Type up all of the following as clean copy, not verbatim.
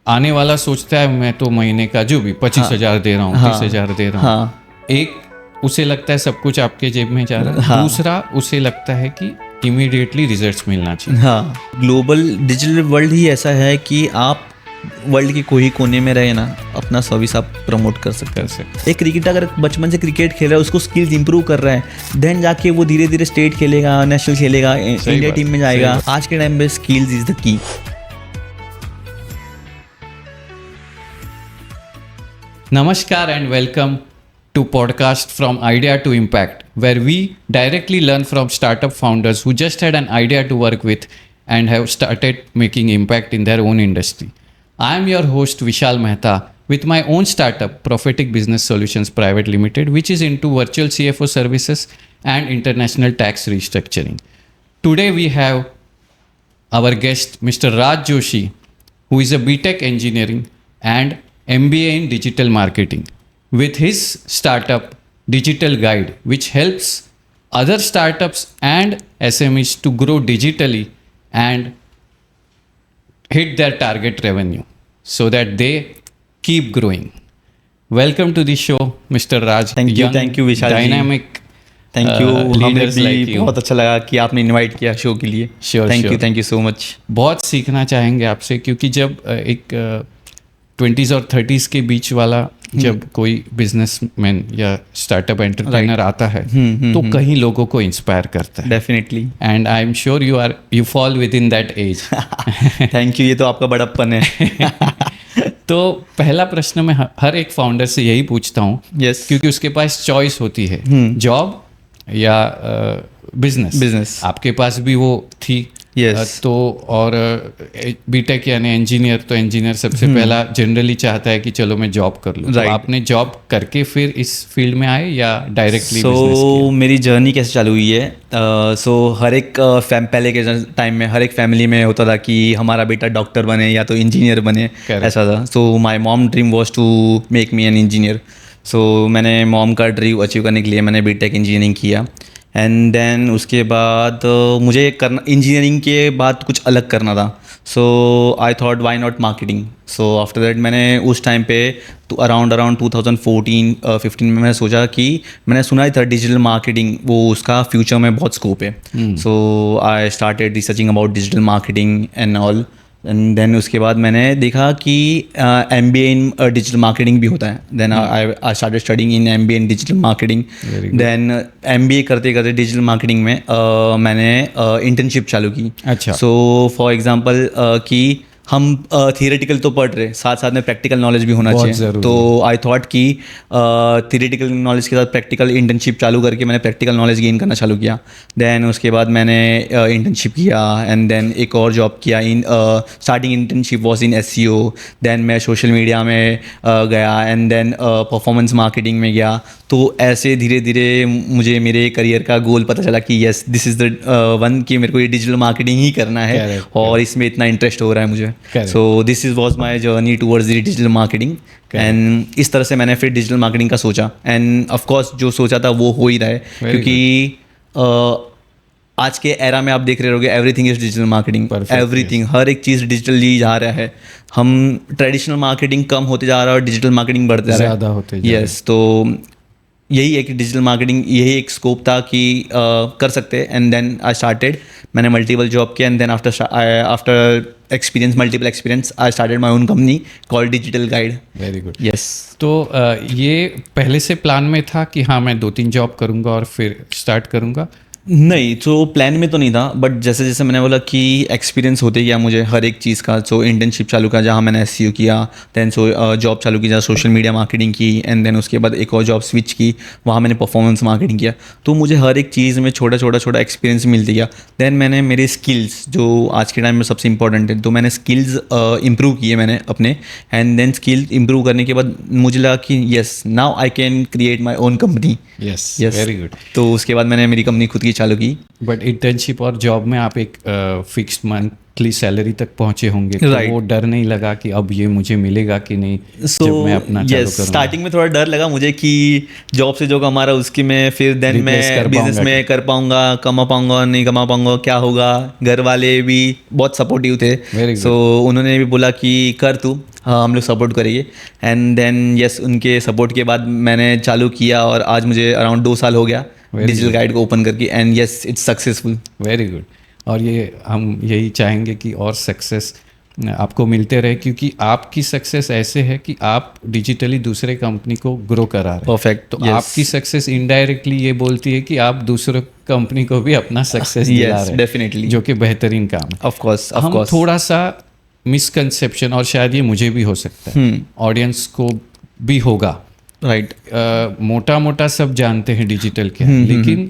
आने वाला सोचता है मैं तो महीने का जो भी 25,000 दे रहा हूँ, 30,000 दे रहा हूँ। हाँ एक उसे लगता है सब कुछ आपके जेब में जा रहा है। हाँ। दूसरा उसे लगता है कि इमीडिएटली रिजल्ट्स मिलना चाहिए। हाँ, ग्लोबल डिजिटल वर्ल्ड ही ऐसा है कि आप वर्ल्ड के कोई कोने में रहे ना, अपना सर्विस आप प्रमोट कर सकते हैं। एक क्रिकेटर अगर बचपन से क्रिकेट खेल रहा है, उसको स्किल्स इंप्रूव कर रहा है, देन जाके वो धीरे धीरे स्टेट खेलेगा, नेशनल खेलेगा, इंडिया टीम में जाएगा। आज के टाइम में skills is the key. Namaskar and welcome to podcast from Idea to Impact, where we directly learn from startup founders who just had an idea to work with and have started making impact in their own industry. I am your host Vishal Mehta with my own startup Prophetic Business Solutions Private Limited, which is into virtual CFO services and international tax restructuring. Today we have our guest Mr. Raj Joshi, who is a BTech engineering and MBA in digital marketing, with his startup Digital Guide, which helps other startups and SMEs to grow digitally and hit their target revenue so that they keep growing. Welcome to the show, Mr. Raj. Thank you Vishal ji. Dynamic thank you. हमें leaders भी like you. बहुत अच्छा लगा कि आपने invite किया show के लिए। Sure. Thank you so much. बहुत सीखना चाहेंगे आपसे, क्योंकि जब एक 20s और 30s के बीच वाला जब कोई बिजनेसमैन या स्टार्टअप एंटरप्रेन्योर आता है तो कई लोगों को इंस्पायर करता है। Definitely. And I am sure you fall within that age. Thank you, ये तो आपका बड़प्पन है। तो पहला प्रश्न मैं हर एक फाउंडर से यही पूछता हूँ, यस, क्योंकि उसके पास चॉइस होती है, जॉब या बिजनेस। आपके पास भी वो थी। Yes. तो और बीटेक यानी इंजीनियर, तो इंजीनियर सबसे पहला जनरली चाहता है कि चलो मैं जॉब कर लूँ। तो आपने जॉब करके फिर इस फील्ड में आए या डायरेक्टली बिजनेस किया? मेरी जर्नी कैसे चालू हुई है? हर एक पहले के टाइम में हर एक फैमिली में होता था कि हमारा बेटा डॉक्टर बने या तो इंजीनियर बने। ऐसा था। So my mom dream was to make me an engineer. मैंने मॉम का ड्रीम अचीव करने के लिए मैंने बीटेक इंजीनियरिंग किया। एंड देन उसके बाद मुझे करना, इंजीनियरिंग के बाद कुछ अलग करना था। I thought why not marketing. After that मैंने उस टाइम पे अराउंड 2014-15 में मैंने सोचा कि मैंने सुना ही था डिजिटल मार्केटिंग, वो उसका फ्यूचर में बहुत स्कोप है। I started researching about digital marketing and all. And then उसके बाद मैंने देखा कि MBA इन डिजिटल मार्केटिंग भी होता है। Then I started studying in MBA in digital marketing. Then MBA करते करते डिजिटल मार्केटिंग में मैंने इंटर्नशिप चालू की। अच्छा। फॉर एग्जांपल कि हम थियरेटिकल तो पढ़ रहे, साथ साथ में प्रैक्टिकल नॉलेज भी होना चाहिए। तो आई थॉट कि थियरेटिकल नॉलेज के साथ प्रैक्टिकल इंटर्नशिप चालू करके मैंने प्रैक्टिकल नॉलेज गेन करना चालू किया। देन उसके बाद मैंने इंटर्नशिप किया एंड देन एक और जॉब किया। Starting internship was in SEO। Then मैं सोशल मीडिया में गया एंड देन परफॉर्मेंस मार्केटिंग में गया। तो ऐसे धीरे धीरे मुझे मेरे करियर का गोल पता चला कि yes, this is the one कि मेरे को ये डिजिटल मार्केटिंग ही करना है और इसमें इतना इंटरेस्ट हो रहा है मुझे। This is was my journey towards the digital marketing. And इस तरह से मैंने फिर डिजिटल मार्केटिंग का सोचा। एंड ऑफकोर्स जो सोचा था वो हो ही रहा है, क्योंकि आज के एरा में आप देख रहे होगे everything is digital marketing. Everything, हर एक चीज़ डिजिटली जा रहा है। हम ट्रेडिशनल मार्केटिंग कम होते जा रहा है और डिजिटल मार्केटिंग बढ़ते जा रहा है। यस, तो यही है कि डिजिटल मार्केटिंग, यही एक स्कोप था कि कर सकते हैं। एंड देन आई स्टार्टेड, मैंने मल्टीपल जॉब किया and then after multiple experience I started my own company called digital guide. Very good. Yes. तो ये पहले से प्लान में था कि हाँ मैं 2-3 जॉब करूँगा और फिर स्टार्ट करूँगा? नहीं, तो प्लान में तो नहीं था, बट जैसे जैसे मैंने बोला कि एक्सपीरियंस होते गया मुझे हर एक चीज़ का। इंटर्नशिप चालू किया जहाँ मैंने SEO किया। देन जॉब चालू की जहाँ सोशल मीडिया मार्केटिंग की। एंड देन उसके बाद एक और जॉब स्विच की, वहाँ मैंने परफॉर्मेंस मार्केटिंग किया। तो मुझे हर एक चीज़ में छोटा एक्सपीरियंस मिलती गया। देन मैंने मेरे स्किल्स, जो आज के टाइम में सबसे इंपॉर्टेंट है, तो मैंने स्किल्स इम्प्रूव किए मैंने अपने। एंड देन स्किल इम्प्रूव करने के बाद मुझे लगा कि yes, now I can create my own company. Yes, very good. तो उसके बाद मैंने मेरी कंपनी खुद की चालू की। बट इंटर्नशिप और जॉब में आप एक फिक्स्ड मंथली सैलरी तक पहुंचे होंगे, तो वो डर नहीं लगा कि अब ये मुझे मिलेगा कि नहीं जब मैं अपना चालू करूंगा? स्टार्टिंग में थोड़ा डर लगा मुझे कि जॉब से जो कमा रहा उसकी मैं फिर देन मैं बिजनेस में कर पाऊंगा, कमा पाऊंगा, नहीं कमा पाऊंगा, क्या होगा। घर वाले भी बहुत सपोर्टिव थे। उन्होंने भी बोला कि कर तू, हम लोग सपोर्ट करेंगे। एंड देन यस, उनके सपोर्ट के बाद मैंने चालू किया और आज मुझे अराउंड 2 साल हो गया डिजिटल गाइड को ओपन करके, and yes it's successful. Very good. और ये हम यही चाहेंगे कि और सक्सेस आपको मिलते रहे, क्योंकि आपकी सक्सेस ऐसे है कि आप डिजिटली दूसरे कंपनी को ग्रो करा रहे हैं। परफेक्ट। तो आपकी सक्सेस इनडायरेक्टली ये बोलती है कि आप दूसरे कंपनी को भी अपना सक्सेस दिला रहे हैं, डेफिनेटली, जो कि बेहतरीन काम है। Of course. हम थोड़ा सा मिसकंसेप्शन, और शायद ये मुझे भी हो सकता है, ऑडियंस को भी होगा, राइट। मोटा मोटा सब जानते हैं डिजिटल क्या है, लेकिन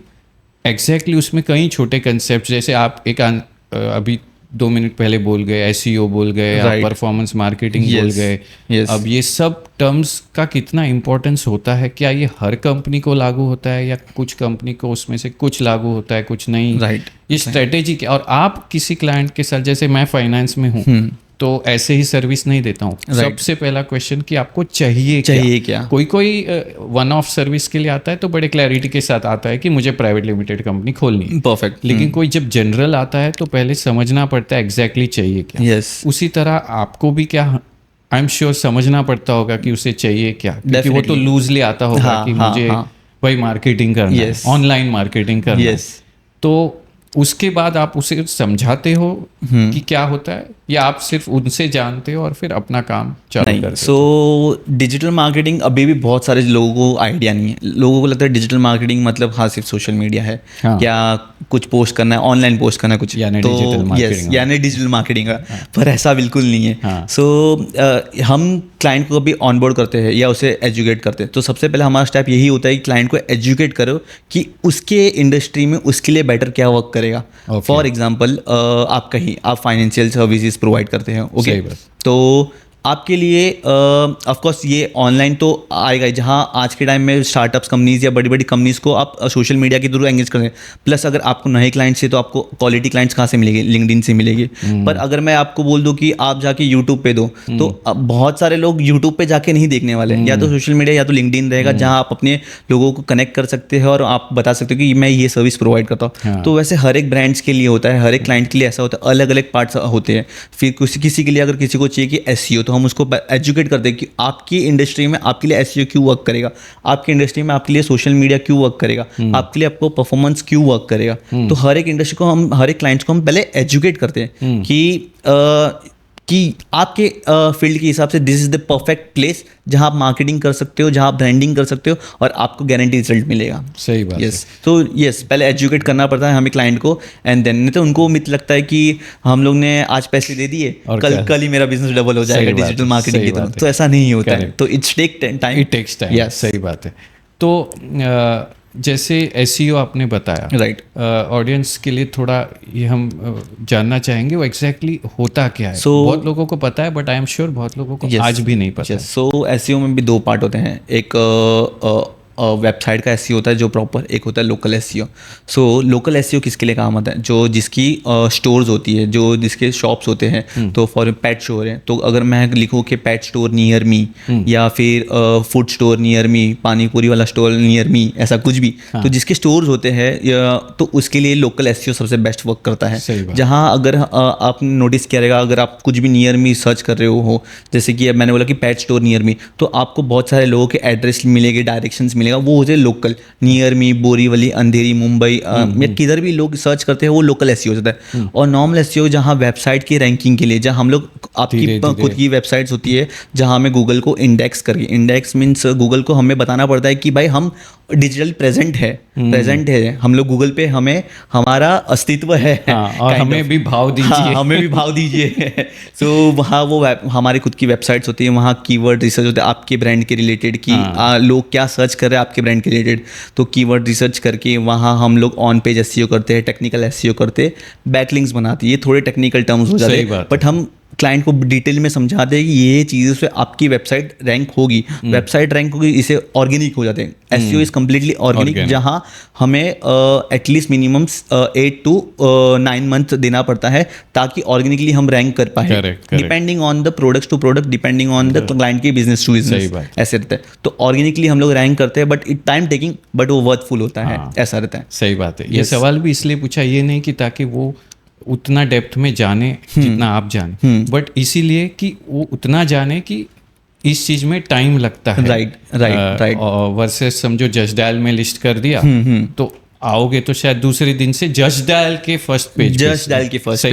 एग्जैक्टली उसमें कई छोटे कंसेप्ट, जैसे आप एक अभी 2 मिनट पहले बोल गए, एसईओ बोल गए, आप परफॉर्मेंस मार्केटिंग बोल गए। अब ये सब टर्म्स का कितना इंपॉर्टेंस होता है, क्या ये हर कंपनी को लागू होता है या कुछ कंपनी को उसमें से कुछ लागू होता है, कुछ नहीं? राइट। ये स्ट्रेटेजी क्या, और आप किसी क्लाइंट के साथ, जैसे मैं फाइनेंस में हूँ तो ऐसे ही सर्विस नहीं देता हूँ। सबसे पहला क्वेश्चन कि आपको चाहिए क्या? कोई वन ऑफ सर्विस के लिए आता है तो बड़े क्लैरिटी के साथ आता है कि मुझे प्राइवेट लिमिटेड कंपनी खोलनी है। परफेक्ट। लेकिन कोई जब जनरल आता है तो पहले समझना पड़ता है एग्जैक्टली चाहिए क्या। यस। उसी तरह आपको भी क्या, आई एम श्योर समझना पड़ता होगा कि उसे चाहिए क्या, क्योंकि वो तो लूजली आता होगा कि मुझे भाई मार्केटिंग करना है, ऑनलाइन मार्केटिंग करना है। तो उसके बाद आप उसे समझाते हो कि क्या होता है, या आप सिर्फ उनसे जानते हो और फिर अपना काम चालू करते हो? सो डिजिटल मार्केटिंग अभी भी बहुत सारे लोगों को आइडिया नहीं है। लोगों को लगता है डिजिटल मार्केटिंग मतलब सिर्फ सोशल मीडिया है, या कुछ पोस्ट करना है, ऑनलाइन पोस्ट करना है कुछ, यानी तो डिजिटल डिजिटल मार्केटिंग का। पर ऐसा बिल्कुल नहीं है। सो हम क्लाइंट को कभी ऑनबोर्ड करते हैं या उसे एजुकेट करते हैं, तो सबसे पहले हमारा स्टेप यही होता है कि क्लाइंट को एजुकेट करो कि उसके इंडस्ट्री में उसके लिए बेटर क्या वर्क करेगा। फॉर एग्जाम्पल, आप फाइनेंशियल सर्विसेज प्रोवाइड करते हैं, ओके, तो आपके लिए ऑफ कोर्स ये ऑनलाइन तो आएगा ही, जहाँ आज के टाइम में स्टार्टअप्स कंपनीज या बड़ी बड़ी कंपनीज को आप सोशल मीडिया के थ्रू एंगेज करें। प्लस अगर आपको नए क्लाइंट्स से, तो आपको क्वालिटी क्लाइंट्स कहाँ से मिलेंगे? लिंक्डइन से मिलेंगे। पर अगर मैं आपको बोल दूं कि आप जाके यूट्यूब पे दो, तो बहुत सारे लोग यूट्यूब पे जाके नहीं देखने वाले, या तो सोशल मीडिया या तो लिंक्डइन रहेगा, जहाँ आप अपने लोगों को कनेक्ट कर सकते हैं और आप बता सकते हो कि मैं ये सर्विस प्रोवाइड करता हूँ। तो वैसे हर एक ब्रांड्स के लिए होता है, हर एक क्लाइंट के लिए ऐसा होता है, अलग अलग पार्ट्स होते हैं। फिर किसी के लिए अगर किसी को चाहिए कि एसईओ, तो हम उसको एजुकेट करते हैं कि आपकी इंडस्ट्री में आपके लिए एसईओ क्यों वर्क करेगा, आपकी इंडस्ट्री में आपके लिए सोशल मीडिया क्यों वर्क करेगा, आपके लिए आपको परफॉर्मेंस क्यों वर्क करेगा। तो हर एक इंडस्ट्री को हर एक क्लाइंट्स को हम पहले एजुकेट करते हैं कि आपके फील्ड के हिसाब से this is the perfect place जहां आप मार्केटिंग कर सकते हो, जहां आप ब्रांडिंग कर सकते हो, और आपको गारंटी रिजल्ट मिलेगा। सही बात। यस। तो यस, पहले एजुकेट करना पड़ता है हमें क्लाइंट को, एंड देन, नहीं तो उनको मिथ लगता है कि हम लोग ने आज पैसे दे दिए, कल ही मेरा बिजनेस डबल हो जाएगा डिजिटल मार्केटिंग की तरह। तो ऐसा नहीं होता है। तो it's take time. It takes time. सही बात है। तो जैसे एसईओ आपने बताया, राइट, ऑडियंस के लिए थोड़ा ये हम जानना चाहेंगे वो एग्जैक्टली होता क्या है। बहुत लोगों को पता है, बट आई एम श्योर बहुत लोगों को आज भी नहीं पता। सो एसईओ में भी 2 पार्ट होते हैं। एक वेबसाइट का एसईओ होता है जो प्रॉपर, एक होता है local SEO. So local SEO किसके लिए काम आता है? जो जिसकी स्टोर्स होती है, जो जिसके शॉप्स होते हैं। तो फॉर पेट स्टोर है, तो अगर मैं लिखूँ कि पेट स्टोर नियर मी, या फिर फूड स्टोर नियर मी, पानी पूरी वाला स्टोर नियर मी, ऐसा कुछ भी, तो जिसके स्टोर्स होते हैं, तो उसके लिए लोकल एसईओ सबसे बेस्ट वर्क करता है। जहाँ अगर आपने नोटिस किया रहेगा, अगर आप कुछ भी नियर मी सर्च कर रहे हो, जैसे कि अब मैंने बोला कि पेट स्टोर नियर मी, तो आपको बहुत सारे लोगों के एड्रेस मिलेंगे, डायरेक्शंस मिलेगा, वो होते हैं लोकल। नियर मी, बोरीवली, अंधेरी, मुंबई, या किधर भी लोग सर्च करते हैं, वो लोकल एसईओ होता है। और नॉर्मल एसईओ जहाँ वेबसाइट की रैंकिंग के लिए, जहाँ हम लोग आपकी खुद की वेबसाइट्स होती है, जहाँ हमें गूगल को इंडेक्स करके, इंडेक्स मीन्स गूगल को हमें बताना पड़ता है कि भाई हम डिजिटल प्रेजेंट है, हम लोग गूगल पे, हमें हमारा अस्तित्व है, और हमें भी भाव दीजिए। हमें भी भाव दीजिए। सो वहाँ वो हमारी खुद की वेबसाइट्स होती है, वहाँ कीवर्ड रिसर्च होते हैं आपके ब्रांड के रिलेटेड, कि लोग क्या सर्च कर रहे हैं आपके ब्रांड के रिलेटेड। तो कीवर्ड रिसर्च करके वहाँ हम लोग ऑन पेज एसईओ करते हैं, टेक्निकल एसईओ करते हैं, बैकलिंक्स बनाती है। ये थोड़े टेक्निकल टर्म्स हो जाते हैं, बट हम क्लाइंट को डिटेल में समझाते हैं कि ये चीज़ों से आपकी वेबसाइट रैंक होगी। वेबसाइट रैंक होगी, इसे ऑर्गेनिक हो जाते हैं। एसईओ इज कम्प्लीटली ऑर्गेनिक, जहाँ हमें एटलीस्ट मिनिमम 8 to 9 मंथ देना पड़ता है, ताकि ऑर्गेनिकली हम रैंक कर पाए, depending on the products to product, depending on the client की बिजनेस टू बिजनेस, ऐसे रहता है। तो ऑर्गेनिकली हम लोग रैंक करते हैं, but it time taking, but वो वर्थफुल होता है, ऐसा रहता है। सही बात है। ये सवाल भी इसलिए पूछा, ये नहीं कि ताकि वो उतना डेप्थ में जाने जितना आप जाने, बट इसीलिए कि वो उतना जाने कि इस चीज में टाइम लगता है। राइट। वर्सेस समझो जस्ट डायल में लिस्ट कर दिया तो आओगे तो शायद दूसरे दिन से जस्ट डायल के फर्स्ट पेज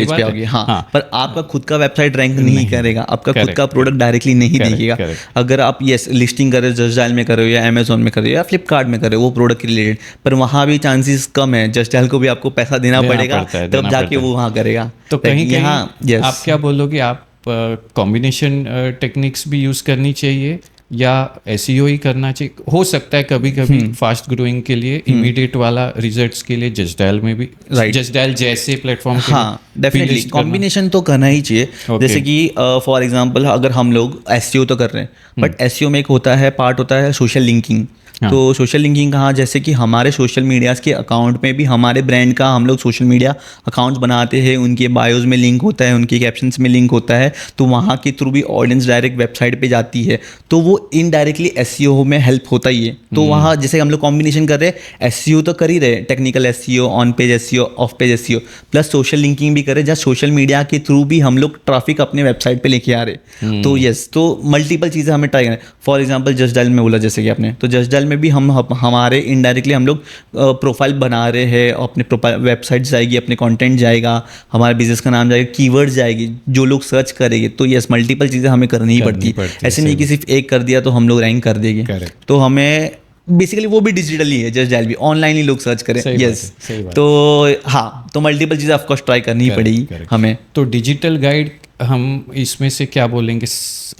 पे आओगे। हाँ, पर आपका खुद का वेबसाइट रैंक नहीं करेगा, आपका खुद का प्रोडक्ट डायरेक्टली नहीं दिखेगा। अगर आप लिस्टिंग कर रहे हो, जस्ट डायल में कर रहे हो या अमेजोन में कर रहे हो या फ्लिपकार्ट में कर रहे हो, वो प्रोडक्ट के रिलेटेड, पर वहाँ भी चांसेस कम है, जस्ट डायल को भी आपको पैसा देना पड़ेगा तब जाके वो वहाँ करेगा। तो कहीं आप क्या बोलोगे, आप कॉम्बिनेशन टेक्निक्स भी यूज करनी चाहिए या एसईओ ही करना चाहिए? हो सकता है कभी कभी फास्ट ग्रोइंग के लिए इमीडिएट वाला रिजल्ट्स के लिए जस्ट डायल में भी, जस्ट डायल जैसे प्लेटफॉर्म, हाँ डेफिनेटली कॉम्बिनेशन तो करना ही चाहिए। जैसे कि फॉर एग्जांपल अगर हम लोग एसईओ तो कर रहे हैं, बट एसईओ में एक होता है पार्ट होता है सोशल लिंकिंग। तो सोशल लिंकिंग कहाँ, जैसे कि हमारे सोशल मीडियाज़ के अकाउंट में भी हमारे ब्रांड का हम लोग सोशल मीडिया अकाउंट्स बनाते हैं, उनके बायोज में लिंक होता है, उनके कैप्शंस में लिंक होता है, तो वहाँ के थ्रू भी ऑडियंस डायरेक्ट वेबसाइट पे जाती है, तो वो इनडायरेक्टली एसईओ में हेल्प होता ही है। तो वहाँ जैसे हम लोग कॉम्बिनेशन कर रहे हैं, एसईओ तो कर ही रहे, technical SEO, on page SEO, of page SEO, plus social linking भी करें, जहाँ सोशल मीडिया के थ्रू भी हम लोग ट्रैफिक अपने वेबसाइट पर लेके आ रहे। तो यस, तो मल्टीपल चीज़ें हमें ट्राई करें। फॉर एग्जाम्पल जस्ट डायल में बोला जैसे कि आपने, तो जस्ट डायल में भी हमारे इनडायरेक्टली हम लोग प्रोफाइल बना रहे हैं, अपने प्रोफाइल वेबसाइट जाएगी, अपने कंटेंट जाएगा, हमारे बिजनेस का नाम जाएगा, कीवर्ड जाएगी, जो लोग सर्च करेंगे। तो यस, मल्टीपल चीज़ें हमें करनी ही पड़ती है। ऐसे नहीं कि सिर्फ एक कर दिया तो हम लोग रैंक कर देंगे। तो हमें बेसिकली वो भी डिजिटल ही है, जस्ट डायल भी ऑनलाइन ही लोग सर्च करें। यस, तो हाँ, तो मल्टीपल चीज़ें ऑफकोर्स ट्राई करनी ही पड़ेगी हमें। तो डिजिटल गाइड हम इसमें से क्या बोलेंगे,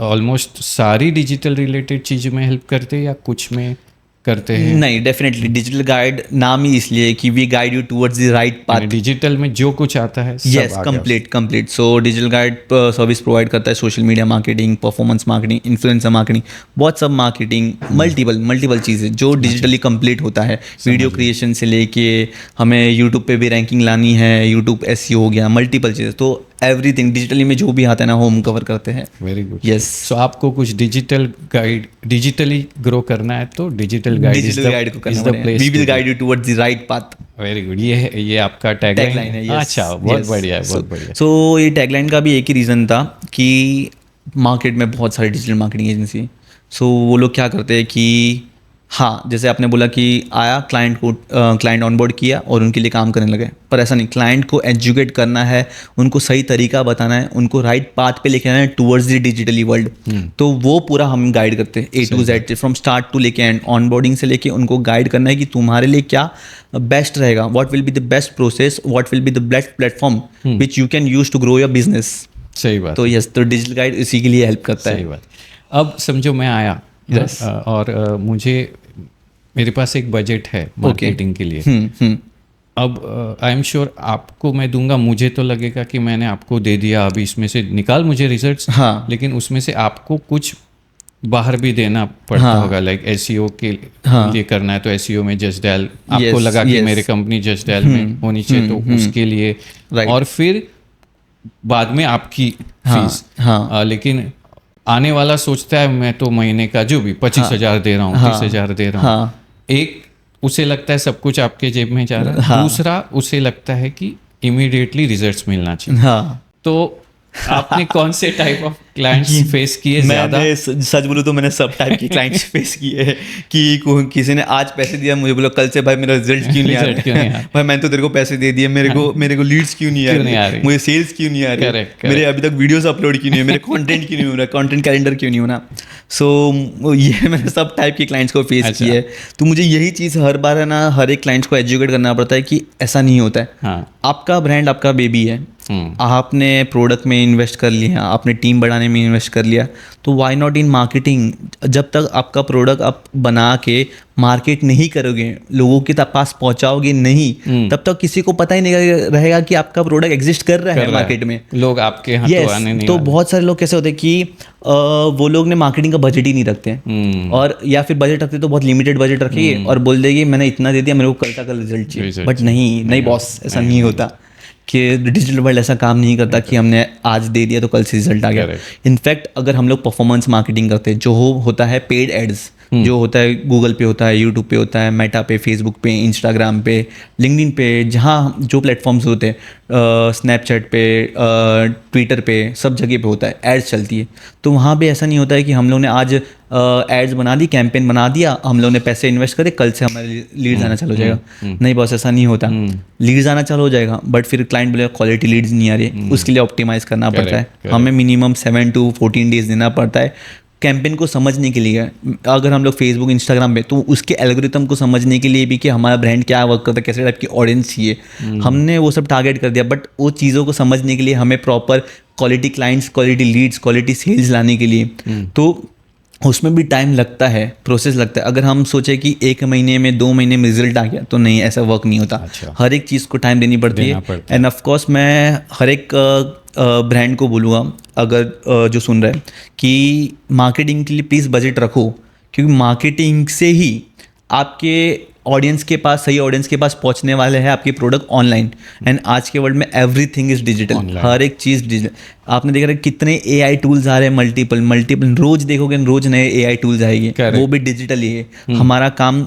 ऑलमोस्ट सारी डिजिटल रिलेटेड चीज़ों में हेल्प करते हैं या कुछ में करते हैं? नहीं, डेफिनेटली डिजिटल गाइड नाम ही इसलिए कि we guide you towards the right path. Digital में जो कुछ आता है yes, complete. So digital guide service provide करता है social media marketing, performance marketing, influencer marketing, WhatsApp marketing, multiple चीज़ें जो डिजिटली कंप्लीट होता है। वीडियो क्रिएशन से लेके हमें यूट्यूब पे भी रैंकिंग लानी है, यूट्यूब एसईओ हो गया, मल्टीपल चीज़ें, तो एवरीथिंग डिजिटली में जो भी आता है ना, होम कवर करते हैं। Very good. यस, सो आपको कुछ डिजिटल गाइड, डिजिटली ग्रो करना है तो digital guide is the place, we will guide you towards the right path. Very good. ये आपका टैगलाइन है? अच्छा, बहुत बढ़िया है, बहुत बढ़िया। सो ये टैगलाइन का भी एक ही रीज़न था कि मार्केट में बहुत सारी डिजिटल मार्केटिंग एजेंसी, सो वो लोग क्या करते हैं कि हाँ, जैसे आपने बोला कि आया क्लाइंट ऑनबोर्ड किया और उनके लिए काम करने लगे, पर ऐसा नहीं। क्लाइंट को एजुकेट करना है, उनको सही तरीका बताना है, उनको राइट पाथ पे लेके आना है टुवर्ड्स द डिजिटली वर्ल्ड। तो वो पूरा हम गाइड करते हैं A to Z, from start to लेके एंड, ऑनबोर्डिंग से लेके उनको गाइड करना है कि तुम्हारे लिए क्या बेस्ट रहेगा, what will be the best process, what will be the best platform which you can use to grow your business. सही बात। तो यस, तो डिजिटल गाइड इसी के लिए हेल्प करता है। सही बात। अब समझो मैं आया और मेरे पास एक बजट है मार्केटिंग के लिए। अब आई एम श्योर आपको मैं दूंगा, मुझे तो लगेगा कि मैंने आपको दे दिया, अभी इसमें से निकाल मुझे रिजल्ट्स। हाँ, लेकिन उसमें से आपको कुछ बाहर भी देना पड़ता होगा, लाइक एसईओ के लिए करना है तो एसईओ में जस्ट डायल आपको लगा कि मेरे कंपनी जस्ट डायल में होनी चाहिए, तो उसके लिए, और फिर बाद में आपकी फीस। लेकिन आने वाला सोचता है मैं तो महीने का जो भी 25,000 दे रहा हूँ, 30,000 दे रहा हूँ। एक उसे लगता है सब कुछ आपके जेब में जा रहा है, दूसरा उसे लगता है कि इमीडिएटली रिजल्ट्स मिलना चाहिए। तो आपने कौन से टाइप ऑफ क्लाइंट्स फेस किए ज़्यादा? मैंने सच बोलूँ तो मैंने सब टाइप के क्लाइंट्स फेस किए हैं कि किसी ने आज पैसे दिया, मुझे बोला कल से भाई मेरा रिजल्ट क्यों नहीं आ रहा, भाई मैंने तो तेरे को पैसे दे दिए, मेरे को लीड्स क्यों नहीं आ रही, मुझे सेल्स क्यों नहीं आ रही, मेरे अभी तक वीडियोस अपलोड क्यों नहीं, मेरे कंटेंट क्यों नहीं हो रहा, कंटेंट कैलेंडर क्यों नहीं होना। सो ये मैंने सब टाइप के क्लाइंट्स को फेस किया है। तो मुझे यही चीज़ हर बार है ना, हर एक क्लाइंट्स को एजुकेट करना पड़ता है कि ऐसा नहीं होता है। आपका ब्रांड आपका बेबी है, आपने प्रोडक्ट में इन्वेस्ट कर लिया, आपने टीम बढ़ाने में इन्वेस्ट कर लिया, तो व्हाई नॉट इन मार्केटिंग। जब तक आपका प्रोडक्ट आप बना के मार्केट नहीं करोगे, लोगों के पास पहुंचाओगे नहीं, तब तक किसी को पता ही नहीं रहेगा कि आपका प्रोडक्ट एग्जिस्ट कर रहा है मार्केट में। लोग आपके यहाँ तो आने नहीं। तो बहुत सारे लोग कैसे होते हैं कि वो लोग ने मार्केटिंग का बजट ही नहीं रखते हैं, और या फिर बजट रखते तो बहुत लिमिटेड बजट रखिए और बोल देगी मैंने इतना दे दिया, मेरे को कल तक रिजल्ट चाहिए। बट नहीं बॉस, ऐसा नहीं होता कि डिजिटल वर्ल्ड ऐसा काम नहीं करता कि हमने आज दे दिया तो कल से रिजल्ट आ गया। इनफैक्ट अगर हम लोग परफॉर्मेंस मार्केटिंग करते हैं, जो होता है पेड एड्स, जो होता है गूगल पे होता है, यूट्यूब पे होता है, मेटा पे, फेसबुक पे, इंस्टाग्राम पे, लिंक्डइन पे, जहाँ जो प्लेटफॉर्म्स होते हैं, स्नैपचैट पे, ट्विटर पे, सब जगह पे होता है, एड्स चलती है। तो वहाँ पे ऐसा नहीं होता है कि हम लोग ने आज एड्स बना दी, कैंपेन बना दिया, हम लोग ने पैसे इन्वेस्ट करे, कल से हमारे लीड्स आना चालू हो जाएगा। नहीं बॉस, ऐसा नहीं होता। लीड्स आना चालू हो जाएगा, बट फिर क्लाइंट बोलेगा क्वालिटी लीड्स नहीं आ रही, उसके लिए ऑप्टिमाइज करना पड़ता है। हमें मिनिमम 7 to 14 डेज देना पड़ता है कैंपेन को समझने के लिए। अगर हम लोग फेसबुक, इंस्टाग्राम पे, तो उसके एल्गोरिथम को समझने के लिए भी कि हमारा ब्रांड क्या वर्क करता है, कैसे टाइप की ऑडियंस चाहिए, हमने वो सब टारगेट कर दिया। बट वो चीज़ों को समझने के लिए हमें proper quality clients, quality leads, quality sales लाने के लिए, तो उसमें भी टाइम लगता है, प्रोसेस लगता है। अगर हम सोचे कि 1 महीने में, 2 महीने में रिजल्ट आ गया, तो नहीं, ऐसा वर्क नहीं होता। हर एक चीज़ को टाइम देनी पड़ती है। एंड ऑफ कोर्स मैं हर एक ब्रांड को बोलूँगा, अगर जो सुन रहे हैं, कि मार्केटिंग के लिए प्लीज़ बजट रखो, क्योंकि मार्केटिंग से ही आपके ऑडियंस के पास, सही ऑडियंस के पास पहुंचने वाले हैं आपके प्रोडक्ट ऑनलाइन। एंड आज के वर्ल्ड में एवरीथिंग इज डिजिटल, हर एक चीज़ डिजिटल। आपने देखा कितने AI टूल्स आ रहे हैं, मल्टीपल रोज देखोगे, रोज नए AI टूल्स आएंगे, वो भी डिजिटल ही है, हमारा काम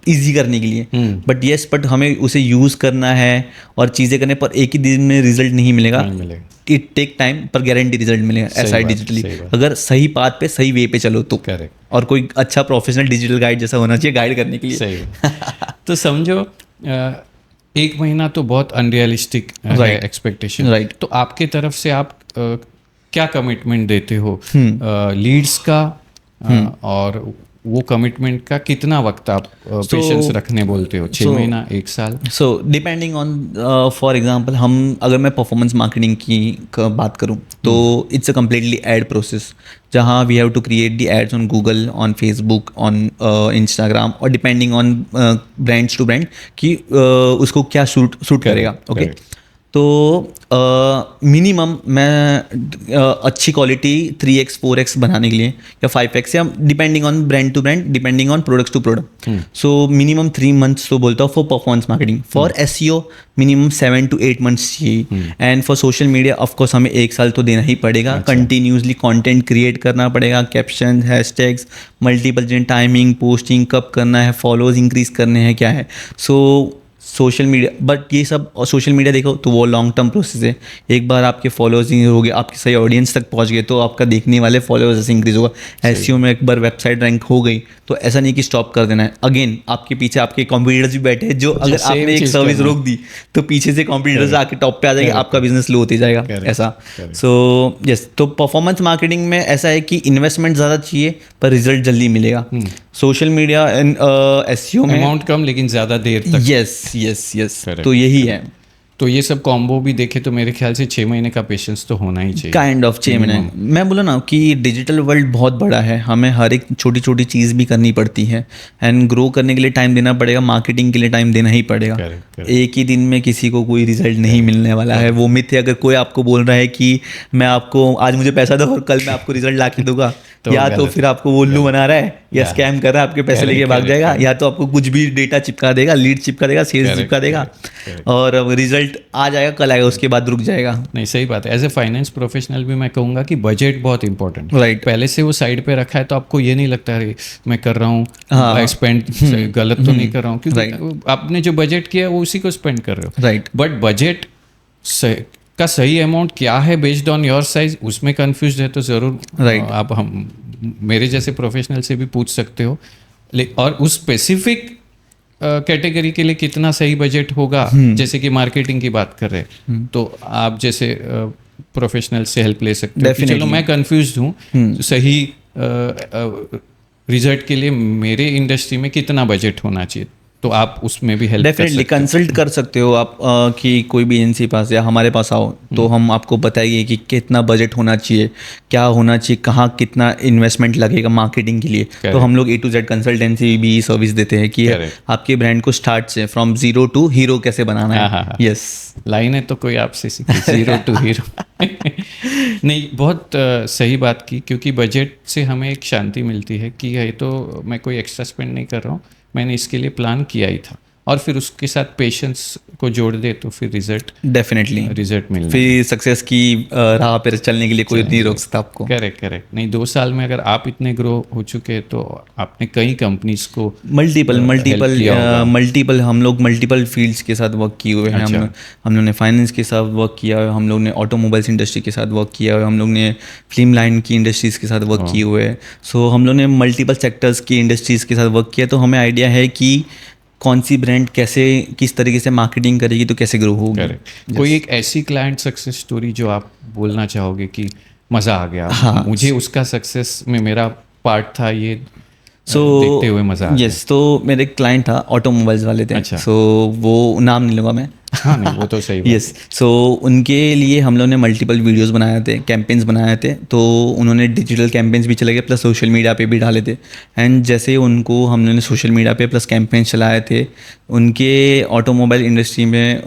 इजी करने के लिए। बट हमें उसे यूज़ करना है और चीज़ें करने पर एक ही दिन में रिजल्ट नहीं मिलेगा। इट टेक टाइम, पर गारंटी रिजल्ट मिलेगा। ऐसा है डिजिटली, अगर सही पाथ पे, सही वे पे चलो तो। और कोई अच्छा प्रोफेशनल डिजिटल गाइड जैसा होना चाहिए गाइड करने के लिए। सही तो समझो 1 महीना तो बहुत अनरियलिस्टिक है एक्सपेक्टेशन, राइट। तो आपके तरफ से आप क्या कमिटमेंट देते हो लीड्स का, और वो कमिटमेंट का कितना वक्त आप पेशेंस रखने बोलते हो? 6 महीना, 1 साल? So depending on, for example, अगर मैं परफॉर्मेंस मार्केटिंग की बात करूं, तो it's a completely ad process, जहां we have to create the ads on Google, on Facebook, on Instagram, और depending on brands to brand कि उसको क्या सूट करेगा। ओके, तो मिनिमम मैं अच्छी क्वालिटी 3x 4x बनाने के लिए, या 5x, या depending on brand to brand, depending on products to product, so minimum 3 months तो बोलता हूँ for performance marketing. For SEO minimum 7 to 8 months चाहिए। And for social media of course हमें 1 साल तो देना ही पड़ेगा। कंटिन्यूसली कंटेंट क्रिएट करना पड़ेगा, caption, hashtags, multiple timing, posting कब करना है, फॉलोअर्स इंक्रीज करने हैं, क्या है। सो सोशल मीडिया, बट ये सब, और सोशल मीडिया देखो तो वो लॉन्ग टर्म प्रोसेस है। एक बार आपके फॉलोअर्स हो गए, आपके सही ऑडियंस तक पहुंच गए, तो आपका देखने वाले फॉलोअर्स ऐसे इंक्रीज होगा। SEO में एक बार वेबसाइट रैंक हो गई, तो ऐसा नहीं कि स्टॉप कर देना है। अगेन आपके पीछे आपके कॉम्पिटिटर्स भी बैठे हैं, जो अगर आपने एक सर्विस रोक दी, तो पीछे से कॉम्पिटिटर्स आके टॉप पे आ जाएंगे, आपका बिजनेस लो होते जाएगा, ऐसा। सो यस, तो परफॉर्मेंस मार्केटिंग में ऐसा है कि इन्वेस्टमेंट ज़्यादा चाहिए, पर रिजल्ट जल्दी मिलेगा। सोशल मीडिया एंड SEO में अमाउंट कम, लेकिन ज़्यादा देर तक। यस, तो यही है। तो ये सब कॉम्बो भी देखे तो मेरे ख्याल से 6 महीने का पेशेंस तो होना ही चाहिए। काइंड ऑफ 6 महीने। मैं बोला ना कि डिजिटल वर्ल्ड बहुत बड़ा है, हमें हर एक छोटी छोटी चीज़ भी करनी पड़ती है। एंड ग्रो करने के लिए टाइम देना पड़ेगा, मार्केटिंग के लिए टाइम देना ही पड़ेगा। एक ही दिन में किसी को कोई रिजल्ट नहीं मिलने वाला है, वो मिथ है। अगर कोई आपको बोल रहा है कि मैं आपको आज मुझे पैसा दो और कल मैं आपको रिजल्ट ला के दूंगा, या तो फिर आपको वो उल्लू बना रहा है, या स्कैम कर रहा है, आपके पैसे लेके भाग जाएगा, या तो आपको कुछ भी डेटा चिपका देगा, लीड चिपका देगा, सेल्स चिपका देगा, और रिजल्ट आ जाएगा, कल आएगा, उसके बाद रुक जाएगा। नहीं, सही बात है। एज ए फाइनेंस प्रोफेशनल भी मैं कहूँगा कि बजट बहुत इंपॉर्टेंट है। राइट, पहले से वो साइड पे रखा है, तो आपको ये नहीं लगता है मैं कर रहा हूँ स्पेंड गलत तो नहीं कर रहा हूँ, क्योंकि आपने जो बजट किया है वो उसी को स्पेंड कर रहे हो। राइट, बट बजट का सही अमाउंट क्या है बेस्ड ऑन योर साइज, उसमें कंफ्यूज है तो ज़रूर आप हम मेरे जैसे प्रोफेशनल से भी पूछ सकते हो। और उस स्पेसिफिक कैटेगरी के लिए कितना सही बजट होगा, जैसे कि मार्केटिंग की बात कर रहे हैं, तो आप जैसे प्रोफेशनल से हेल्प ले सकते हो कि चलो मैं कंफ्यूज हूँ, सही रिजल्ट के लिए मेरे इंडस्ट्री में कितना बजट होना चाहिए, तो आप उसमें भी हेल्प डेफिनेटली कंसल्ट कर सकते हो आप, कि कोई भी एजेंसी पास या हमारे पास आओ, तो हम आपको बताइए कि कितना बजट होना चाहिए, क्या होना चाहिए, कहाँ कितना इन्वेस्टमेंट लगेगा मार्केटिंग के लिए। तो हम लोग A to Z कंसल्टेंसी भी सर्विस देते हैं कि आपके ब्रांड को स्टार्ट से फ्रॉम 0 to हीरो कैसे बनाना है। यस, लाइन है तो कोई आपसे सीखे 0 to हीरो। नहीं, बहुत सही बात की, क्योंकि बजट से हमें एक शांति मिलती है कि ये तो मैं कोई एक्स्ट्रा स्पेंड नहीं कर रहा हूँ, मैंने इसके लिए प्लान किया ही था, और फिर उसके साथ पेशेंस को जोड़ दे तो फिर डेफिनेटली रिजल्ट मिलना। फिर सक्सेस की राह पर चलने के लिए कोई नहीं रोक सकता आपको। करेक्ट नहीं, 2 साल में अगर आप इतने ग्रो हो चुके हैं तो आपने कई कंपनीज को मल्टीपल हम लोग मल्टीपल फील्ड्स के साथ वर्क किए हुए हैं। हम लोग ने फाइनेंस के साथ वर्क किया है, हम लोग ने ऑटोमोबाइल्स इंडस्ट्री के साथ वर्क किया है, हम लोग ने फिल्म लाइन की इंडस्ट्रीज़ के साथ वर्क किए हुए हैं। सो हम लोग ने मल्टीपल सेक्टर्स की इंडस्ट्रीज़ के साथ वर्क किया, तो हमें आइडिया है कि कौन सी ब्रांड कैसे किस तरीके से मार्केटिंग करेगी तो कैसे ग्रो होगी। कोई एक ऐसी क्लाइंट सक्सेस स्टोरी जो आप बोलना चाहोगे कि मज़ा आ गया, हाँ, मुझे उसका सक्सेस में मेरा पार्ट था, ये देखते हुए मज़ा आ गया। यस, तो मेरे क्लाइंट था ऑटोमोबाइल्स वाले थे। अच्छा। सो वो नाम नहीं लूँगा मैं। हाँ नहीं, वो तो सही बात। यस, सो उनके लिए हम लोग ने मल्टीपल वीडियोस बनाए थे, कैंपेन्स बनाए थे। तो उन्होंने डिजिटल कैंपेन्स भी चले गए प्लस सोशल मीडिया पे भी डाले थे। एंड जैसे उनको हम लोगों ने सोशल मीडिया पे प्लस कैंपेन्स चलाए थे, उनके ऑटोमोबाइल इंडस्ट्री में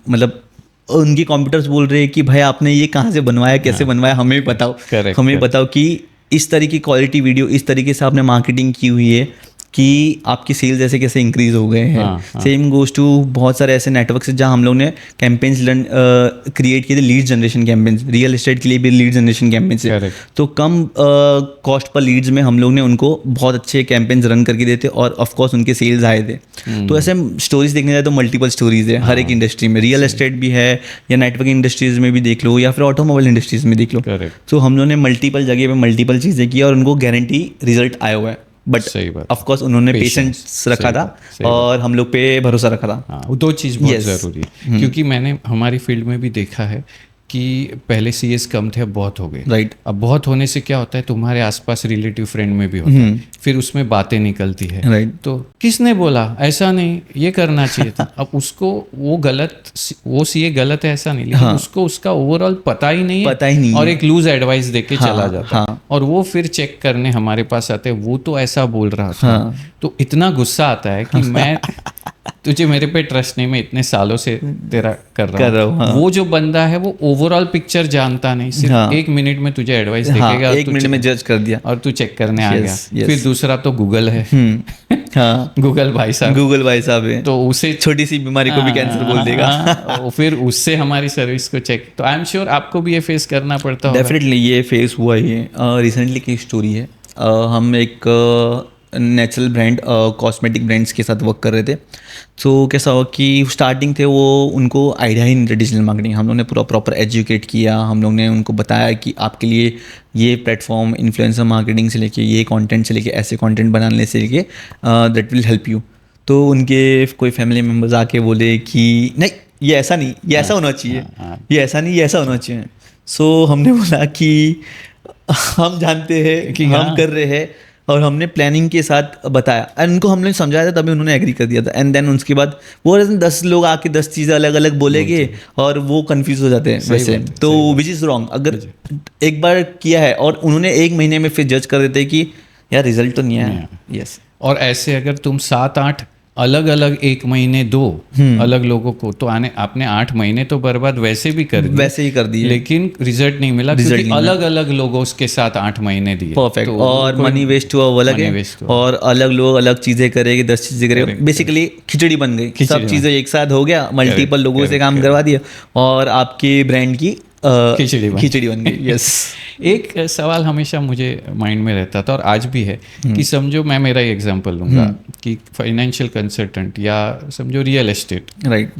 मतलब उनके कॉम्पिटिटर्स बोल रहे हैं कि भाई आपने ये कहाँ से बनवाया, कैसे बनवाया, हमें बताओ। हमें बताओ कि इस तरह की क्वालिटी वीडियो, इस तरीके से आपने मार्केटिंग की हुई है कि आपकी सेल्स ऐसे कैसे इंक्रीज हो गए हैं। सेम गोज टू बहुत सारे ऐसे नेटवर्क्स जहाँ हम लोग ने कैंपेन्स क्रिएट किए थे, lead generation campaigns, real estate के लिए भी लीड जनरेशन कैंपेन्स है। तो कम कॉस्ट पर लीड्स में हम लोग ने उनको बहुत अच्छे कैंपेन्स रन करके देते और ऑफकोर्स उनके सेल्स आए थे। तो ऐसे स्टोरीज देखने जाए तो मल्टीपल स्टोरीज है हर एक इंडस्ट्री में, रियल एस्टेट भी है या नेटवर्क इंडस्ट्रीज में भी देख लो या फिर ऑटोमोबाइल इंडस्ट्रीज में देख लो। तो हम लोग ने मल्टीपल जगह पे मल्टीपल चीज़ें की और उनको गारंटी रिजल्ट आया हुआ है। बट ऑफ कोर्स उन्होंने पेशेंस रखा था और हम लोग पे भरोसा रखा था। हाँ, वो 2 चीज़ बहुत ज़रूरी है, क्योंकि मैंने हमारी फील्ड में भी देखा है कि पहले सीएस कम थे, अब बहुत हो गए। राइट। अब बहुत होने से क्या होता है, तुम्हारे आसपास रिलेटिव फ्रेंड में भी होता है, फिर उसमें बातें निकलती है। राइट। तो किसने बोला ऐसा नहीं, ये करना चाहिए था। अब उसको वो सीए गलत है ऐसा नहीं, लेकिन उसको उसका ओवरऑल पता ही नहीं है और एक लूज एडवाइस देके चला जाता है और वो फिर चेक करने हमारे पास आते हैं, वो तो ऐसा बोल रहा था। तो इतना गुस्सा आता है कि मैं तुझे मेरे पे ट्रस्ट नहीं, मैं इतने सालों से तेरा कर रहा हूँ। वो जो बंदा है वो ओवरऑल पिक्चर जानता नहीं, सिर्फ 1 मिनट में तुझे एडवाइस देखेगा, 1 मिनट में जज कर दिया और तू चेक करने आ गया। फिर दूसरा तो गूगल है। हाँ, गूगल भाई साहब है, तो उसे छोटी सी बीमारी को भी कैंसर बोल देगा। फिर उससे हमारी सर्विस को चेक, तो आई एम श्योर आपको भी ये फेस करना पड़ता होगा। डेफिनेटली ये फेस हुआ ही है। रिसेंटली की स्टोरी है, हम एक नेचुरल ब्रांड कॉस्मेटिक ब्रांड्स के साथ वर्क कर रहे थे। तो कैसा हुआ कि स्टार्टिंग थे वो, उनको आइडिया ही नहीं था डिजिटल मार्केटिंग। हम लोग ने पूरा प्रॉपर एजुकेट किया, हम लोग ने उनको बताया कि आपके लिए ये प्लेटफॉर्म इन्फ्लुएंसर मार्केटिंग से लेके ये कंटेंट से लेके ऐसे कंटेंट बनाने से लेके दैट विल हेल्प यू। तो उनके कोई फैमिली मेम्बर्स आके बोले कि नहीं ये ऐसा नहीं, ये ऐसा होना चाहिए, ये ऐसा नहीं, ये ऐसा होना चाहिए। सो हमने बोला कि हम जानते हैं कि हम कर रहे हैं और हमने प्लानिंग के साथ बताया एंड उनको हमने समझाया था, तभी उन्होंने एग्री कर दिया था। एंड देन उसके बाद वो 10 लोग आके 10 चीज़ें अलग अलग बोलेंगे और वो कंफ्यूज हो जाते हैं वैसे। तो विच इज़ रॉन्ग। अगर एक बार किया है और उन्होंने 1 महीने में फिर जज कर देते कि यार रिजल्ट तो नहीं आया। यस। और ऐसे अगर तुम 7-8 अलग अलग 1 महीने 2 अलग लोगों को, तो आपने 8 महीने तो बर्बाद वैसे ही कर दिए, लेकिन रिजल्ट नहीं मिला क्योंकि अलग अलग लोगों के साथ 8 महीने दिए। परफेक्ट। और मनी वेस्ट हुआ वो अलग है, और अलग लोग अलग चीजें करेंगे, 10 चीजें करेंगे, बेसिकली खिचड़ी बन गई। सब चीजें एक साथ हो गया, मल्टीपल लोगों से काम करवा दिया और आपके ब्रांड की खिचड़ी बन गई। यस। एक सवाल हमेशा मुझे माइंड में रहता था और आज भी है कि समझो, मैं मेरा ही एग्जांपल लूँगा कि फाइनेंशियल कंसल्टेंट या समझो रियल एस्टेट, राइट,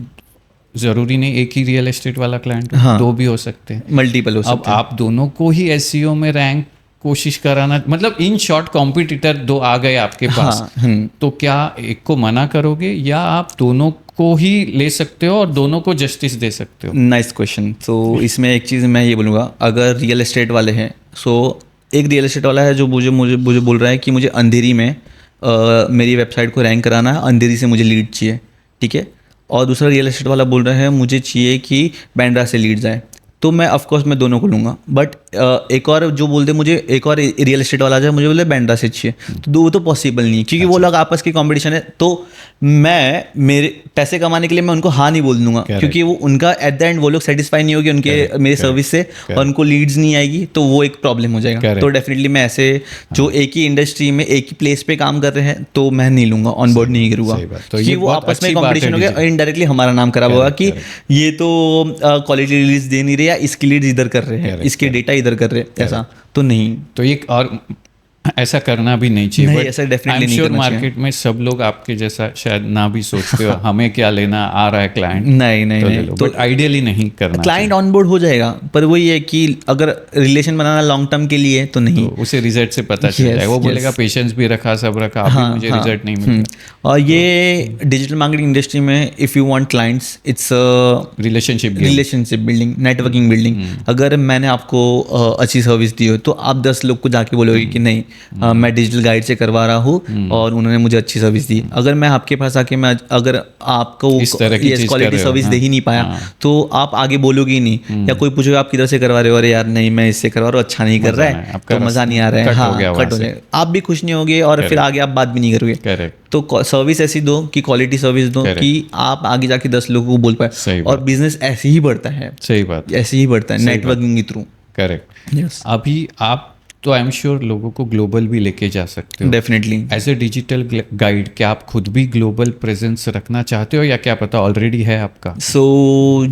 ज़रूरी नहीं एक ही रियल एस्टेट वाला क्लाइंट, 2 भी हो सकते हैं, मल्टीपल हो सकते हैं। अब आप दोनों को ही एसईओ में रैंक कोशिश कराना, मतलब इन शॉर्ट कॉम्पिटिटर 2 आ गए आपके पास, तो क्या एक को मना करोगे या आप दोनों को ही ले सकते हो और दोनों को जस्टिस दे सकते हो? Nice question. तो इसमें एक चीज़ मैं ये बोलूँगा, अगर रियल एस्टेट वाले हैं, सो एक रियल एस्टेट वाला है जो मुझे बोल रहा है कि मुझे अंधेरी में मेरी वेबसाइट को रैंक कराना है, अंधेरी से मुझे लीड चाहिए, ठीक है। और दूसरा रियल एस्टेट वाला बोल रहा है मुझे चाहिए कि बैंड्रा से लीड्स आए। तो मैं ऑफकोर्स मैं दोनों को लूँगा, बट एक और जो बोलते मुझे, एक और रियल एस्टेट वाला जो मुझे बोले बैंड्रा से चाहिए, तो वो तो पॉसिबल नहीं है, क्योंकि वो लोग आपस की कंपटीशन है। तो मैं मेरे पैसे कमाने के लिए मैं उनको हाँ नहीं बोल दूंगा, क्योंकि वो उनका एट द एंड वो लोग सेटिस्फाई नहीं होगी उनके मेरे सर्विस से, और उनको लीड्स नहीं आएगी, तो वो एक प्रॉब्लम हो जाएगा। तो डेफिनेटली मैं ऐसे जो एक ही इंडस्ट्री में एक ही प्लेस पे काम कर रहे हैं, तो मैं नहीं लूंगा, ऑन बोर्ड नहीं करूंगा, क्योंकि वो आपस में कंपटीशन हो गया और इनडायरेक्टली हमारा नाम खराब होगा कि ये तो क्वालिटी रिलीज दे नहीं रहे, या इसकी लीड्स इधर कर रहे हैं, इसके डेटा इधर कर रहे हैं, ऐसा तो नहीं। तो ये और ऐसा करना भी नहीं चाहिए। नहीं, ऐसा डेफिनेटली नहीं करना चाहिए। मार्केट में सब लोग आपके जैसा शायद ना भी सोचते हो, हमें क्या लेना, आ रहा है क्लाइंट, नहीं तो आइडियली नहीं करना। क्लाइंट ऑन बोर्ड हो जाएगा, पर वही है कि अगर रिलेशन बनाना लॉन्ग टर्म के लिए तो नहीं, तो उसे रिजल्ट से पता चल जाएगा। वो बोलेगा पेशेंस भी रखा, सब रखा, अभी मुझे रिजल्ट नहीं मिलता। और ये डिजिटल मार्केटिंग इंडस्ट्री में if you want clients, it's relationship building, networking building. अगर मैंने आपको अच्छी सर्विस दी हो, तो आप 10 लोग को जाके बोलोगे कि नहीं मैं डिजिटल गाइड से करवा रहा हूँ और उन्होंने मुझे अच्छी सर्विस दी। अगर मैं आपके पास आके मैं अगर आपको क्वालिटी सर्विस दे ही नहीं पाया, तो आप आगे बोलोगे ही नहीं, या कोई पूछेगा आप किधर से करवा रहे हो, अरे यार नहीं मैं इससे करवा रहा हूँ, अच्छा नहीं कर रहा है, तो मजा नहीं आ रहा है, हाँ कट हो जाएगा, आप भी खुश नहीं होगे और फिर आगे आप बात भी नहीं करोगे। तो सर्विस ऐसी दो कि क्वालिटी सर्विस दो कि आप आगे जाके 10 लोगों को बोल पाए, और बिजनेस ऐसे ही बढ़ता है। सही बात, ऐसे ही बढ़ता है नेटवर्किंग के थ्रू। करेक्ट। अभी आप तो आई एम श्योर लोगों को ग्लोबल भी लेके जा सकते हो। Definitely as a digital guide, क्या आप खुद भी ग्लोबल प्रेजेंस रखना चाहते हो, या क्या पता ऑलरेडी है आपका? सो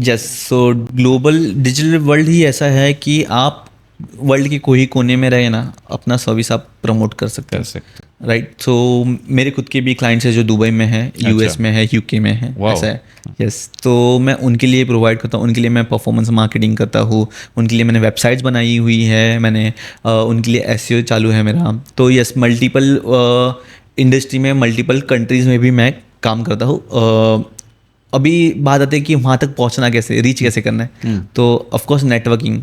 ग्लोबल डिजिटल वर्ल्ड ही ऐसा है कि आप वर्ल्ड के कोई कोने में रहे ना, अपना सर्विस आप प्रमोट कर सकते हैं, राइट। सो मेरे खुद के भी क्लाइंट्स है जो दुबई में है, यूएस में है, यूके में है, ऐसा है। यस, तो मैं उनके लिए प्रोवाइड करता हूँ, उनके लिए मैं परफॉर्मेंस मार्केटिंग करता हूँ, उनके लिए मैंने वेबसाइट्स बनाई हुई है, मैंने उनके लिए एसईओ चालू है मेरा। तो यस, मल्टीपल इंडस्ट्री में, मल्टीपल कंट्रीज़ में भी मैं काम करता हूँ। अभी बात आती है कि वहाँ तक पहुँचना कैसे, रीच कैसे करना है, तो of course networking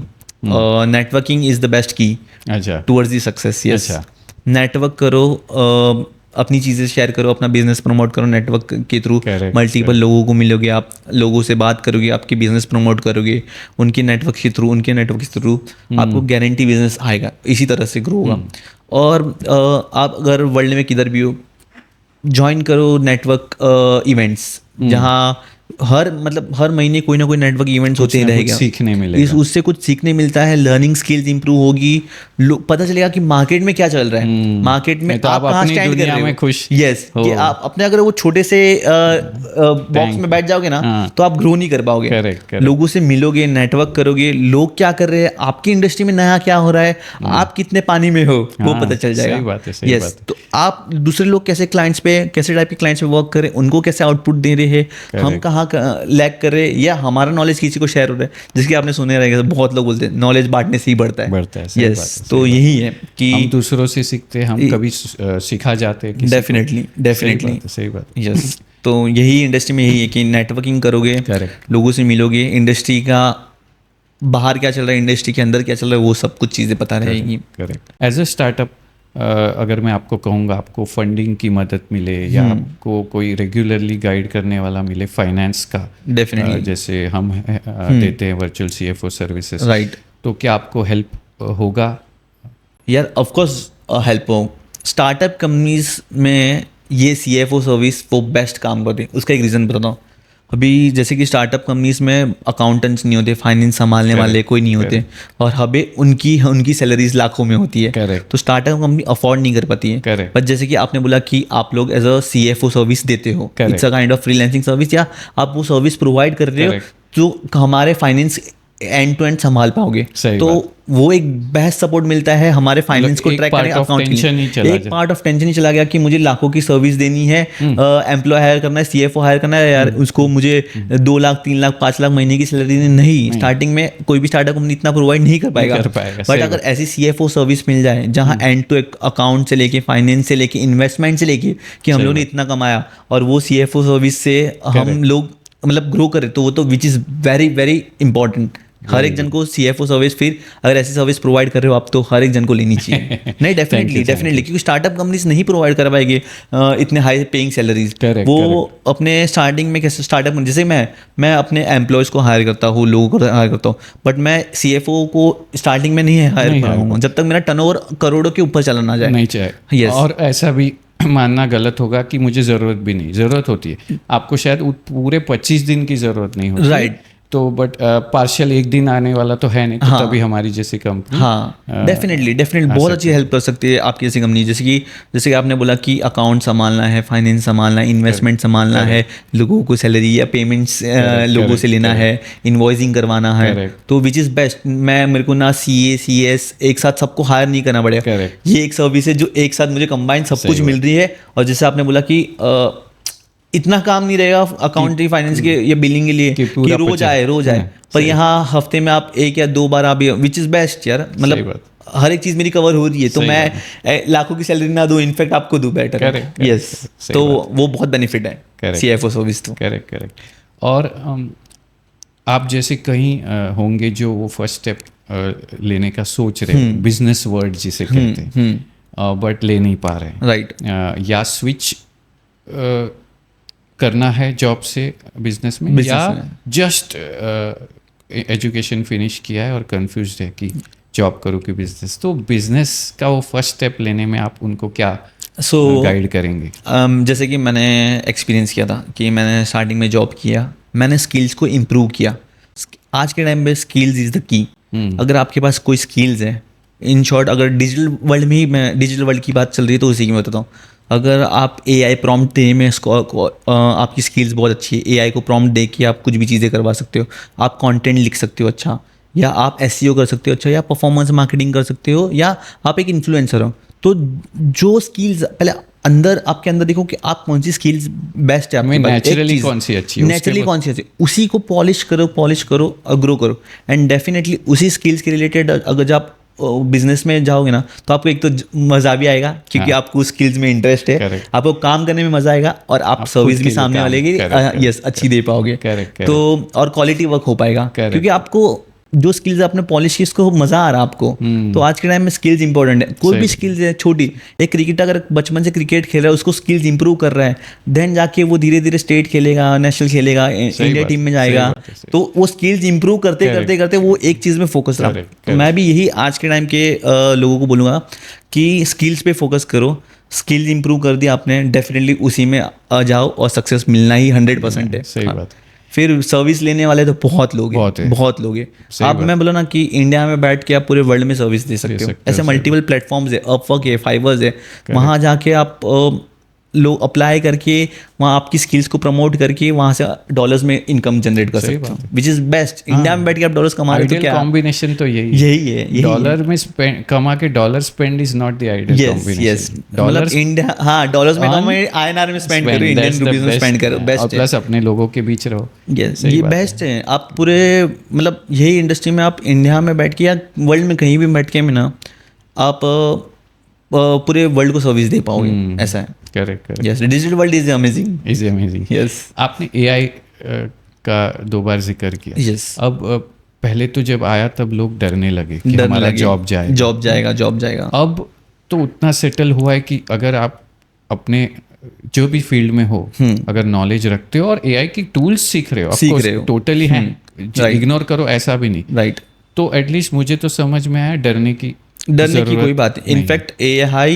is the best key towards the success. Yes, network करो, अपनी चीज़ें शेयर करो, अपना बिजनेस प्रमोट करो, नेटवर्क के थ्रू मल्टीपल लोगों को मिलोगे, आप लोगों से बात करोगे, आपकी बिजनेस प्रमोट करोगे, उनके नेटवर्क के थ्रू आपको गारंटी बिजनेस आएगा, इसी तरह से ग्रो होगा। और आप अगर वर्ल्ड में किधर भी हो, ज्वाइन करो नेटवर्क इवेंट्स, जहाँ हर महीने कोई ना कोई नेटवर्क इवेंट्स होते ही रहेगा, सीखने मिलेगा, उससे कुछ सीखने मिलता है, लर्निंग स्किल्स इंप्रूव होगी, पता चलेगा कि मार्केट में क्या चल रहा है, मार्केट में तो आप कहाँ स्टैंड कर रहे हो, खुश। यस, कि आप अपने अगर वो छोटे से बॉक्स में बैठ जाओगे ना, तो आप ग्रो नहीं कर पाओगे। लोगों से मिलोगे, नेटवर्क करोगे, लोग क्या कर रहे हैं, आपकी इंडस्ट्री में नया क्या हो रहा है, आप कितने पानी में हो, वो पता चल जाएगा। यस, तो आप दूसरे लोग कैसे क्लाइंट्स पे, कैसे टाइप के क्लाइंट्स पे वर्क करें, उनको कैसे आउटपुट दे रहे हैं, हम कहाँ लैग कर रहे हैं, या हमारा नॉलेज किसी को शेयर हो रहा है, जिसकी आपने सुने रहेगा, बहुत लोग बोलते हैं नॉलेज बांटने से ही बढ़ता है। यस, तो यही है कि हम दूसरों से सीखते हैं, हम कभी सिखा जाते हैं। डेफिनेटली सही बात। यस, तो यही इंडस्ट्री में यही है कि नेटवर्किंग करोगे, लोगों से मिलोगे, इंडस्ट्री का बाहर क्या चल रहा है, इंडस्ट्री के अंदर क्या चल रहा है, वो सब कुछ चीज़ें पता रहेगी। करेक्ट। एज अ स्टार्टअप अगर मैं आपको कहूँगा, आपको फंडिंग की मदद मिले, या आपको कोई रेगुलरली गाइड करने वाला मिले फाइनेंस का, डेफिनेटली जैसे हम देते हैं वर्चुअल CFO सर्विसेज, राइट, तो क्या आपको हेल्प होगा? यार ऑफकोर्स हेल्प हो। स्टार्टअप कंपनीज में ये CFO सर्विस वो बेस्ट काम करते हैं। उसका एक रीज़न बताता हूँ। अभी जैसे कि स्टार्टअप कंपनीज में अकाउंटेंट्स नहीं होते, फाइनेंस संभालने वाले कोई नहीं होते, और हबे उनकी सैलरीज लाखों में होती है, तो स्टार्टअप कंपनी अफोर्ड नहीं कर पाती है। बट जैसे कि आपने बोला कि आप लोग एज अ CFO सर्विस देते हो, it's a kind of freelancing service, या आप वो सर्विस प्रोवाइड कर रहे हो, जो हमारे फाइनेंस एंड टू एंड संभाल पाओगे, तो वो एक बेस्ट सपोर्ट मिलता है हमारे फाइनेंस को ट्रैक करने, अकाउंट एक पार्ट ऑफ टेंशन ही चला गया कि मुझे लाखों की सर्विस देनी है, एम्प्लॉय हायर करना है, CFO हायर करना है, यार उसको मुझे 2 लाख 3 लाख 5 लाख महीने की सैलरी नहीं, स्टार्टिंग में कोई भी स्टार्टअप कंपनी इतना प्रोवाइड नहीं कर पाएगा। बट अगर ऐसी CFO सर्विस मिल जाए जहाँ एंड टू अकाउंट से लेके, फाइनेंस से लेके, इन्वेस्टमेंट से लेके, कि हम लोग ने इतना कमाया, और वो CFO सर्विस से हम लोग ग्रो करें, तो वो तो which is very very important. हर एक जन को CFO सर्विस, फिर अगर ऐसी सर्विस प्रोवाइड कर रहे हो आप तो हर एक जन को लेनी चाहिए। नहीं, डेफिनेटली क्योंकि स्टार्टअप कंपनीज नहीं प्रोवाइड कर पाएगी इतने हाई पेइंग सैलरीज। वो अपने स्टार्टिंग में कैसे स्टार्टअप, जैसे मैं अपने एम्प्लॉयज़ को हायर करता हूँ, लोगों को हायर करता हूँ, बट मैं CFO को स्टार्टिंग में नहीं हायर कराऊंगा जब तक मेरा टर्नओवर करोड़ों के ऊपर चला ना जाए। नहीं चाहिए। और ऐसा भी मानना गलत होगा कि मुझे ज़रूरत भी नहीं, ज़रूरत होती है आपको, शायद पूरे 25 दिन की ज़रूरत नहीं होती, राइट। तो बट पार्शियल एक दिन आने वाला तो है नहीं, तो तभी हमारी जैसी कंपनी डेफिनेटली बहुत अच्छी हेल्प कर सकती है आपकी जैसी कंपनी। जैसे कि आपने बोला कि अकाउंट संभालना है, फाइनेंस संभालना है, इन्वेस्टमेंट संभालना है, लोगों को सैलरी या पेमेंट्स लोगों से लेना है, इन्वॉइसिंग करवाना है, तो विच इज़ बेस्ट। मेरे को ना CA CS एक साथ सबको हायर नहीं करना पड़ेगा। ये एक सर्विस है जो एक साथ मुझे कंबाइन सब कुछ मिल रही है। और जैसे आपने बोला कि इतना काम नहीं रहेगा अकाउंटिंग फाइनेंस के या बिलिंग के लिए कि रोज आए, पर यहाँ हफ्ते में आप 1 या 2 बार आप, विच इज़ बेस्ट यार। मतलब हर एक चीज़ मेरी कवर हो रही है, तो मैं लाखों की सैलरी ना दूँ, इनफैक्ट आपको दूँ बेटर। यस, तो वो बहुत बेनिफिट है CFO सर्विस तो। करेक्ट। और आप जैसे कहीं होंगे जो वो फर्स्ट स्टेप लेने का सोच रहे हैं, बिजनेस वर्ड जिसे कहते हैं, बट ले नहीं पा रहे हैं, राइट। या स्विच करना है जॉब से बिजनेस में, या जस्ट एजुकेशन फिनिश किया है और कंफ्यूज है कि जॉब करूँ कि बिजनेस, तो बिजनेस का वो फर्स्ट स्टेप लेने में आप उनको क्या गाइड करेंगे? जैसे कि मैंने एक्सपीरियंस किया था कि मैंने स्टार्टिंग में जॉब किया, मैंने स्किल्स को इम्प्रूव किया। आज के टाइम में स्किल्स इज़ द की। अगर आपके पास कोई स्किल्स है, इन शॉर्ट अगर डिजिटल वर्ल्ड में ही, मैं डिजिटल वर्ल्ड की बात चल रही है तो उसी की मैं बताता हूँ। अगर आप AI प्रॉम्प्ट देने में आपकी स्किल्स बहुत अच्छी है, AI को प्रॉम्प्ट दे के आप कुछ भी चीज़ें करवा सकते हो, आप कंटेंट लिख सकते हो अच्छा, या आप SEO कर सकते हो अच्छा, या परफॉर्मेंस मार्केटिंग कर सकते हो, या आप एक इन्फ्लुएंसर हो, तो जो स्किल्स पहले आपके अंदर देखो कि आप कौन सी स्किल्स बेस्ट है आपके पास, नेचुरली कौन सी अच्छी है, नेचुरली कौन सी अच्छी, उसी को पॉलिश करो और ग्रो करो। एंड डेफिनेटली उसी स्किल्स के रिलेटेड अगर जब आप बिजनेस में जाओगे ना, तो आपको एक तो मज़ा भी आएगा क्योंकि आपको स्किल्स में इंटरेस्ट है, आपको काम करने में मज़ा आएगा, और आप सर्विस भी सामने वाले की यस अच्छी दे पाओगे, तो और क्वालिटी वर्क हो पाएगा क्योंकि आपको जो स्किल्स आपने पॉलिश की उसको मजा आ रहा है आपको। तो आज के टाइम में स्किल्स इंपॉर्टेंट है, कोई भी स्किल्स है छोटी। एक क्रिकेटर अगर बचपन से क्रिकेट खेल रहा है, उसको स्किल्स इंप्रूव कर रहा है, देन जाके वो धीरे धीरे स्टेट खेलेगा, नेशनल खेलेगा, इंडिया टीम में जाएगा, तो वो स्किल्स इंप्रूव करते करते करते वो एक चीज़ में फोकस रहा। तो मैं भी यही आज के टाइम के लोगों को बोलूँगा कि स्किल्स पे फोकस करो। स्किल्स इंप्रूव कर दिया आपने, डेफिनेटली उसी में आ जाओ और सक्सेस मिलना ही 100% है। सही बात। फिर सर्विस लेने वाले तो बहुत लोग हैं। आप मैं बोला ना कि इंडिया में बैठ के आप पूरे वर्ल्ड में सर्विस दे सकते हो। ऐसे मल्टीपल प्लेटफॉर्म्स है, अपवर्क है, फाइवर्स है, वहाँ जाके आप लोग अप्लाई करके वहाँ आपकी स्किल्स को प्रमोट करके वहाँ से डॉलर्स में इनकम जनरेट कर सकते हो, विच इज बेस्ट। इंडिया में बैठ के आप डॉलर्स कमा रहे हो तो क्या कॉम्बिनेशन तो यही है। डॉलर में कमा के dollar spend is not the ideal combination. Dollar India, हाँ डॉलर्स में कमाओ, INR में स्पेंड करो, इंडियन रुपीस में स्पेंड करो, बेस्ट है। प्लस अपने लोगों के बीच रहो, ये बेस्ट है। आप पूरे मतलब यही इंडस्ट्री में आप इंडिया में बैठ के या वर्ल्ड में कहीं भी बैठ के में ना आप पूरे वर्ल्ड को सर्विस दे पाओगे, ऐसा है। Correct. Yes, digital world is amazing. Yes, आपने AI का 2 बार जिक्र किया। यस, अब पहले तो जब आया तब लोग डरने लगे कि हमारा जॉब जाएगा। अब तो उतना सेटल हुआ है कि अगर आप अपने जो भी फील्ड में हो, अगर नॉलेज रखते हो और AI की टूल्स सीख रहे हो, टोटली हैं, इग्नोर करो ऐसा भी नहीं, राइट। तो एटलीस्ट मुझे तो समझ में आया डरने की कोई बात नहीं। इनफैक्ट AI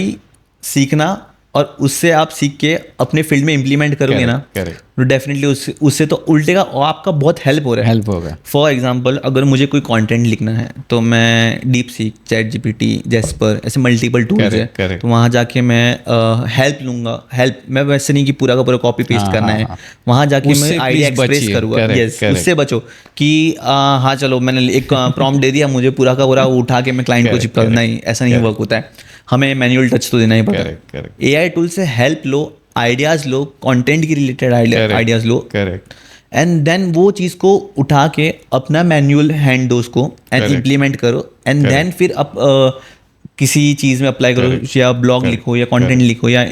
सीखना और उससे आप सीख के अपने फील्ड में इम्प्लीमेंट करोगे ना, तो डेफिनेटली उससे तो उल्टेगा और आपका बहुत हेल्प होगा। फॉर एग्जांपल अगर मुझे कोई कंटेंट लिखना है तो मैं DeepSeek, ChatGPT, Jasper ऐसे मल्टीपल टूल्स है, तो वहाँ जाके मैं हेल्प लूँगा। मैं वैसे नहीं कि पूरा का पूरा कॉपी पेस्ट करना है, वहाँ जाके मैं आइडिया एक्सप्रेस करूँगा। यस, उससे बचो कि हाँ चलो मैंने एक प्रॉम्प्ट दे दिया, मुझे पूरा का पूरा उठा के मैं क्लाइंट को चिपका, नहीं, ऐसा नहीं वर्क होता है। हमें मैनुअल टच तो देना ही पड़ता है। AI टूल से हेल्प लो, आइडियाज़ लो, कंटेंट की रिलेटेड आइडियाज़ लो, एंड देन वो चीज़ को उठा के अपना मैनुअल हैंड दो उसको एंड इम्प्लीमेंट करो, एंड देन फिर किसी चीज़ में अप्लाई करो, या ब्लॉग लिखो, या कंटेंट लिखो, या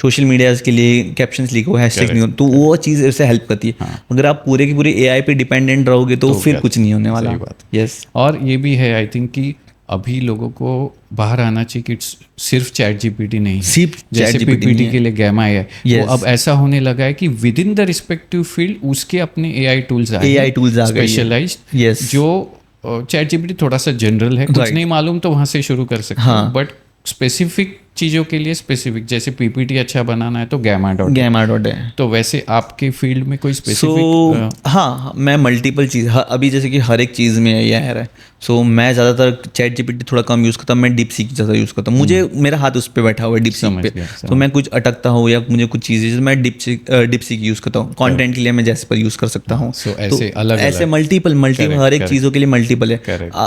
सोशल मीडिया के लिए कैप्शंस लिखो, हैशटैग लिखो, तो वो चीज़ उससे हेल्प करती है। अगर आप पूरे की पूरे AI पे डिपेंडेंट रहोगे तो फिर कुछ नहीं होने वाला। यस। और ये भी है आई थिंक कि अभी लोगों को बाहर आना चाहिए कि सिर्फ चैट जीपीटी नहीं है, सिर्फ जैसे पीपीटी के लिए गैमा है, Yes. वो अब ऐसा होने लगा है कि with in the respective field उसके अपने AI टूल्स आ गए, स्पेशलाइज्ड, Yes. जो चैट जीपीटी थोड़ा सा जनरल है, कुछ नहीं मालूम तो वहाँ से शुरू कर सकते हो, बट स्पेसिफिक चीज़ों के लिए स्पेसिफिक, जैसे पीपीटी अच्छा बनाना है तो गैमा डॉट है। तो वैसे आपके फील्ड में कोई स्पेसिफिक? हाँ, मैं मल्टीपल चीज़, अभी जैसे कि हर एक चीज़ में ये है। सो मैं ज़्यादातर चैट जीपीटी थोड़ा कम यूज़ करता हूँ, मैं DeepSeek ज़्यादा यूज़ करता हूँ। मुझे मेरा हाथ उस पर बैठा हुआ है DeepSeek पे, तो मैं कुछ अटकता हूँ या मुझे कुछ चीज़ें, मैं DeepSeek यूज़ करता हूँ। कंटेंट के लिए मैं जैसे पर यूज़ कर सकता हूँ। ऐसे मल्टीपल हर एक चीज़ों के लिए मल्टीपल है।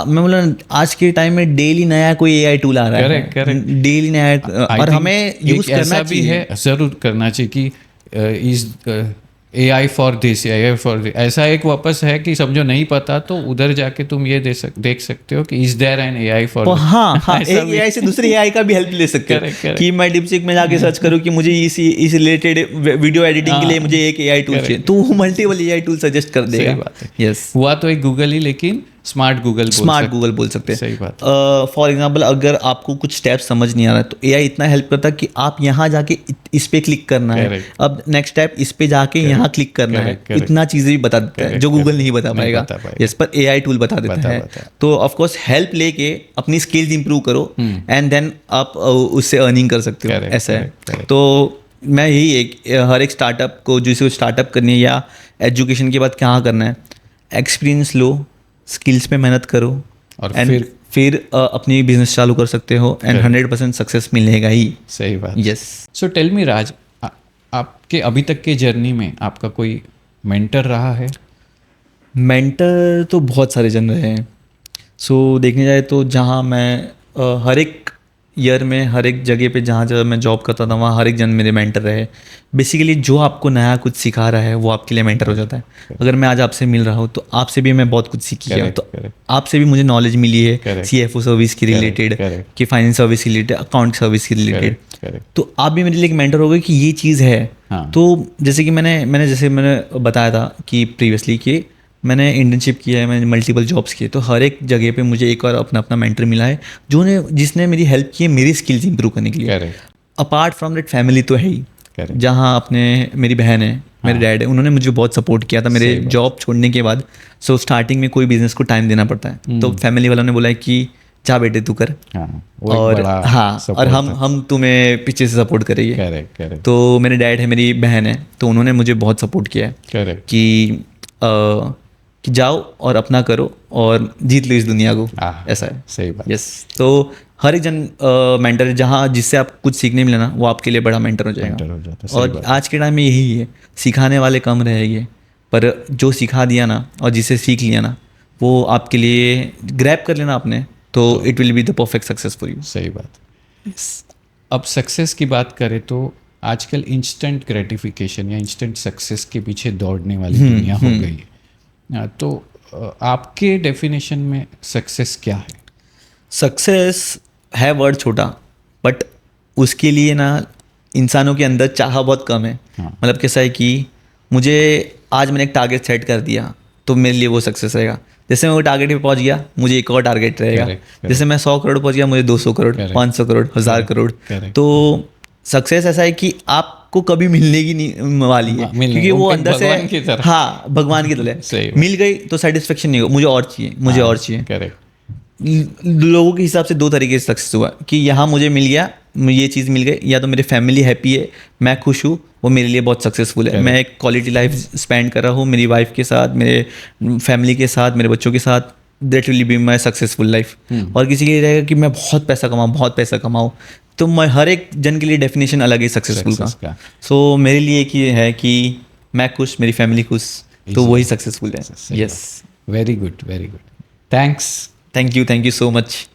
मैं बोला आज के टाइम में डेली नया कोई AI टूल आ रहा है, डेली नया, और हमें यूज़ करना भी है, ज़रूर करना चाहिए कि is AI for this, AI for, ऐसा एक वापस है कि समझो नहीं पता तो उधर जाके तुम ये देख सकते हो कि is there an AI for. हाँ, एक AI से दूसरे AI का भी हेल्प ले सकते हो कि मैं DeepSeek में जाके सर्च करूँ कि मुझे इस रिलेटेड वीडियो एडिटिंग के लिए मुझे एक AI टूल चाहिए, तो वो मल्टीपल AI टूल सजेस्ट कर देगा। सही बात है। यस, हुआ तो एक गूगल ही, लेकिन स्मार्ट गूगल बोल सकते हैं। सही बात। फॉर एग्जांपल अगर आपको कुछ स्टेप समझ नहीं आ रहा है तो AI इतना हेल्प करता है कि आप यहाँ जाके इस पे क्लिक करना है, अब नेक्स्ट स्टेप इस पे जाके यहाँ क्लिक करना है, इतना चीज़ें भी बता देता है जो गूगल नहीं बता पाएगा। यस, पर AI टूल बता देता है। तो ऑफकोर्स हेल्प लेके अपनी स्किल्स इंप्रूव करो एंड देन आप उससे अर्निंग कर सकते हो। ऐसा है। तो मैं यही हर एक स्टार्टअप को, जिसे स्टार्टअप करनी है या एजुकेशन के बाद क्या करना है, एक्सपीरियंस लो, स्किल्स पे मेहनत करो, और फिर अपनी बिजनेस चालू कर सकते हो एंड 100% सक्सेस मिलेगा ही। सही बात। यस। सो टेल मी राज, आपके अभी तक के जर्नी में आपका कोई मेंटर रहा है? मेंटर तो बहुत सारे जन रहे हैं। सो देखने जाए तो जहाँ मैं हर एक ईयर में, हर एक जगह पे जहाँ जहाँ मैं जॉब करता था, वहाँ हर एक जन मेरे मेंटर रहे। बेसिकली जो आपको नया कुछ सिखा रहा है वो आपके लिए मेंटर हो जाता है। अगर मैं आज आपसे मिल रहा हूँ तो आपसे भी मैं बहुत कुछ सीखी है, तो आपसे भी मुझे नॉलेज मिली है CFO सर्विस की रिलेटेड, कि फाइनेंस सर्विस की रिलेटेड, अकाउंट सर्विस की रिलेटेड। तो आप भी मेरे लिए एक मेंटर हो गए कि ये चीज़ है। तो जैसे कि मैंने बताया था कि प्रीवियसली कि मैंने इंटर्नशिप किया है, मैंने मल्टीपल जॉब्स किए, तो हर एक जगह पे मुझे एक और अपना मेंटर मिला है जिसने मेरी हेल्प की है मेरी स्किल्स इंप्रूव करने के लिए। अपार्ट फ्रॉम दैट फैमिली तो है ही, जहाँ अपने मेरी बहन है, मेरे डैड है, उन्होंने मुझे बहुत सपोर्ट किया था मेरे जॉब छोड़ने के बाद। सो स्टार्टिंग में कोई बिजनेस को टाइम देना पड़ता है, तो फैमिली वालों ने बोला है कि जा बेटे तू कर, और हम तुम्हें पीछे से सपोर्ट करेंगे। तो मेरे डैड है, मेरी बहन है, तो उन्होंने मुझे बहुत सपोर्ट किया है कि जाओ और अपना करो और जीत लो इस दुनिया को। ऐसा है। सही बात। यस। तो हर एक जन मेंटर, जहाँ जिससे आप कुछ सीखने मिले ना, वो आपके लिए बड़ा मेंटर हो जाएगा। और आज के टाइम में यही है, सिखाने वाले कम रहेंगे, पर जो सिखा दिया ना और जिसे सीख लिया ना, वो आपके लिए ग्रैब कर लेना आपने, तो it will be the perfect success for you. सही बात। अब सक्सेस की बात करें तो आजकल इंस्टेंट ग्रेटिफिकेशन या इंस्टेंट सक्सेस के पीछे दौड़ने वाली दुनिया हो गई है। तो आपके डेफिनेशन में सक्सेस क्या है? सक्सेस है वर्ड छोटा, बट उसके लिए ना इंसानों के अंदर चाह बहुत कम है। मतलब कैसा है कि मुझे आज मैंने एक टारगेट सेट कर दिया तो मेरे लिए वो सक्सेस रहेगा। जैसे मैं वो टारगेट पे पहुंच गया, मुझे एक और टारगेट रहेगा। जैसे मैं 100 करोड़ पहुंच गया, मुझे 200 करोड़, 500 करोड़, 1000 करोड़। तो सक्सेस ऐसा है कि आपको कभी मिलने की नहीं वाली है, क्योंकि वो अंदर से, हाँ, भगवान की तरह मिल गई तो सेटिस्फेक्शन नहीं हो, मुझे और चाहिए। लोगों के हिसाब से दो तरीके से सक्सेस हुआ कि यहाँ मुझे मिल गया, ये चीज़ मिल गई, या तो मेरी फैमिली हैप्पी है, मैं खुश हूँ, वो मेरे लिए बहुत सक्सेसफुल है। मैं एक क्वालिटी लाइफ स्पेंड कर रहा हूँ मेरी वाइफ के साथ, मेरे फैमिली के साथ, मेरे बच्चों के साथ, that will be my successful life. और किसी के लिए रहेगा कि मैं बहुत पैसा कमाऊँ, तो मैं हर एक जन के लिए डेफिनेशन अलग है सक्सेसफुल का। सो मेरे लिए एक ये है कि मैं खुश, मेरी फैमिली खुश, तो वही सक्सेसफुल है। Yes. Very good, very good. Thanks. Thank you so much.